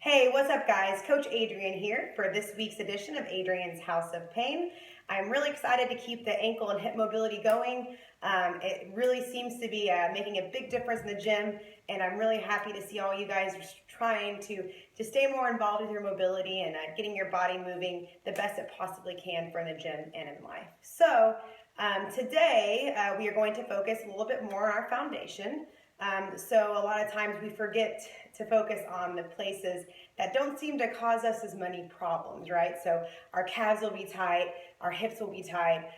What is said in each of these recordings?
Hey, what's up guys? Coach Adrien here for this week's edition of Adrien's House of Pain. I'm really excited to keep the ankle and hip mobility going. It really seems to be making a big difference in the gym, and I'm really happy to see all you guys trying to stay more involved with your mobility and getting your body moving the best it possibly can for in the gym and in life. So today we are going to focus a little bit more on our foundation. So a lot of times we forget to focus on the places that don't seem to cause us as many problems, right? So our calves will be tight, our hips will be tight,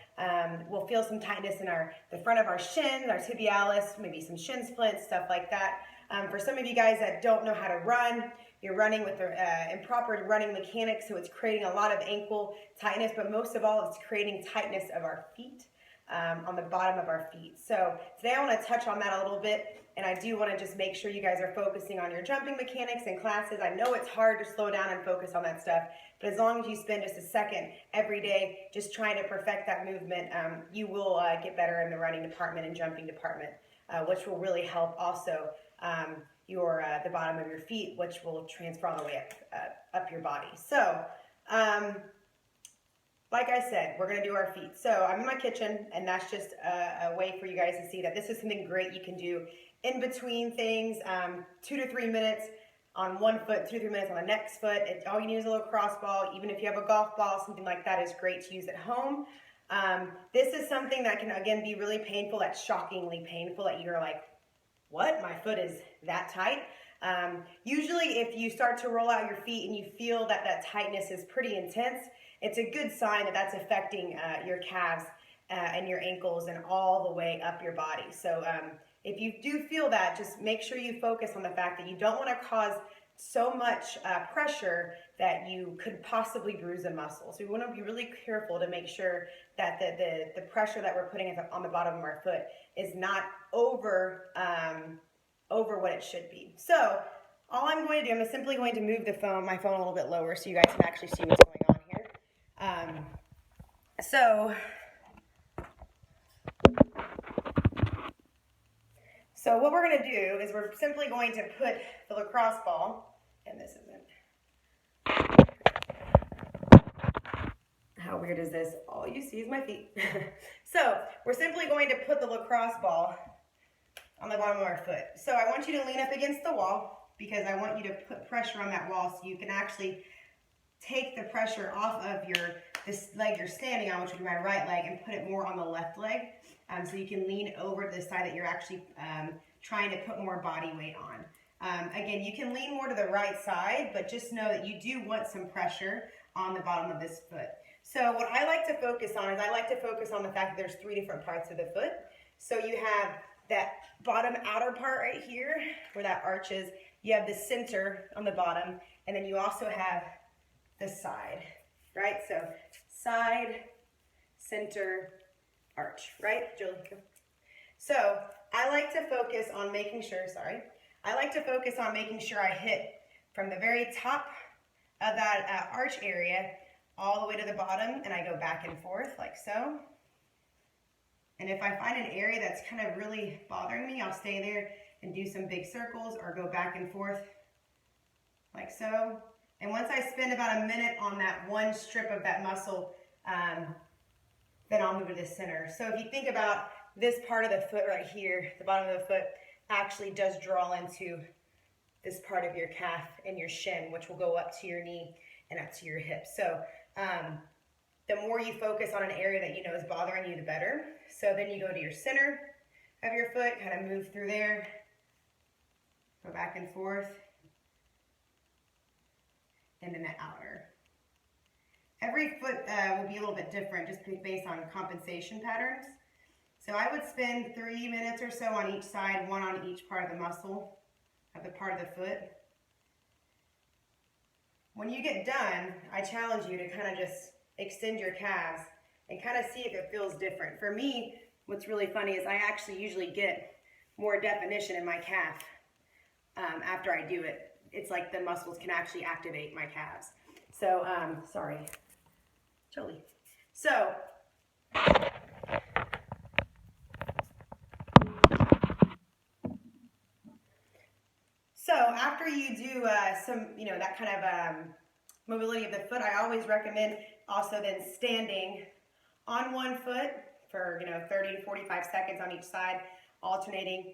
we'll feel some tightness in the front of our shins, our tibialis, maybe some shin splints, stuff like that. For some of you guys that don't know how to run, you're running with the improper running mechanics, so it's creating a lot of ankle tightness, but most of all, it's creating tightness of our feet. On the bottom of our feet. So today I want to touch on that a little bit, and I do want to just make sure you guys are focusing on your jumping mechanics and classes. I know it's hard to slow down and focus on that stuff, but as long as you spend just a second every day just trying to perfect that movement, you will get better in the running department and jumping department, which will really help also the bottom of your feet, which will transfer all the way up your body. So like I said, we're going to do our feet. So I'm in my kitchen, and that's just a way for you guys to see that this is something great you can do in between things, 2 to 3 minutes on one foot, 2 to 3 minutes on the next foot. All you need is a little cross ball. Even if you have a golf ball, something like that is great to use at home. This is something that can, again, be really painful. That's shockingly painful that you're like, what? My foot is that tight? Usually if you start to roll out your feet and you feel that that tightness is pretty intense, it's a good sign that that's affecting your calves and your ankles and all the way up your body. So if you do feel that, just make sure you focus on the fact that you don't want to cause so much pressure that you could possibly bruise a muscle. So we want to be really careful to make sure that the pressure that we're putting on the bottom of our foot is not over what it should be. So all I'm going to do, I'm simply going to move my phone a little bit lower so you guys can actually see what's going on here. So what we're going to do is we're simply going to put the lacrosse ball, and this isn't. How weird is this? All you see is my feet. So we're simply going to put the lacrosse ball on the bottom of our foot. So I want you to lean up against the wall because I want you to put pressure on that wall so you can actually take the pressure off of this leg you're standing on, which would be my right leg, and put it more on the left leg. So you can lean over to the side that you're actually trying to put more body weight on. Again, you can lean more to the right side, but just know that you do want some pressure on the bottom of this foot. So what I like to focus on is I like to focus on the fact that there's 3 different parts of the foot. So you have that bottom outer part right here where that arch is. You have the center on the bottom, and then you also have the side, right? So side, center, arch, right, Julie? So I like to focus on making sure, I hit from the very top of that arch area all the way to the bottom, and I go back and forth like so. And if I find an area that's kind of really bothering me, I'll stay there and do some big circles or go back and forth like so. And once I spend about a minute on that one strip of that muscle, then I'll move to the center. So if you think about this part of the foot right here, the bottom of the foot actually does draw into this part of your calf and your shin, which will go up to your knee and up to your hip. So the more you focus on an area that you know is bothering you, the better. So then you go to your center of your foot, kind of move through there, go back and forth, and then the outer. Every foot will be a little bit different just based on compensation patterns. So I would spend 3 minutes or so on each side, 1 on each part of the muscle of the part of the foot. When you get done, I challenge you to kind of just extend your calves and kind of see if it feels different. For me, what's really funny is I actually usually get more definition in my calf after I do it. It's like the muscles can actually activate my calves. So, sorry, Jolie. So, after you do some, that kind of mobility of the foot, I always recommend also then standing on one foot for 30 to 45 seconds on each side, alternating,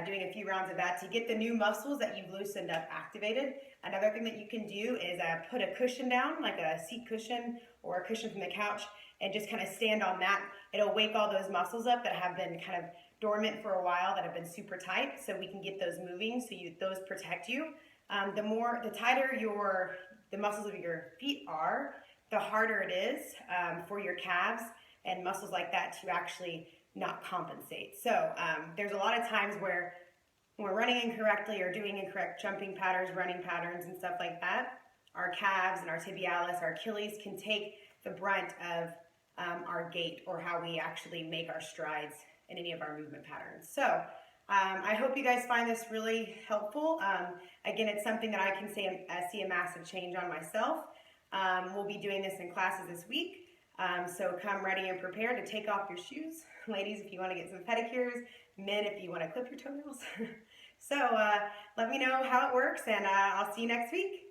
doing a few rounds of that to get the new muscles that you've loosened up activated. Another thing that you can do is put a cushion down, like a seat cushion or a cushion from the couch, and just kind of stand on that. It'll wake all those muscles up that have been kind of dormant for a while, that have been super tight, so we can get those moving, so those protect you. The tighter the muscles of your feet are, the harder it is for your calves and muscles like that to actually not compensate. So there's a lot of times where when we're running incorrectly or doing incorrect jumping patterns, running patterns and stuff like that, our calves and our tibialis, our Achilles can take the brunt of our gait or how we actually make our strides in any of our movement patterns. So I hope you guys find this really helpful. Again, it's something that I can see a massive change on myself. We'll be doing this in classes this week. So come ready and prepared to take off your shoes. Ladies, if you want to get some pedicures. Men, if you want to clip your toenails. So let me know how it works, and I'll see you next week.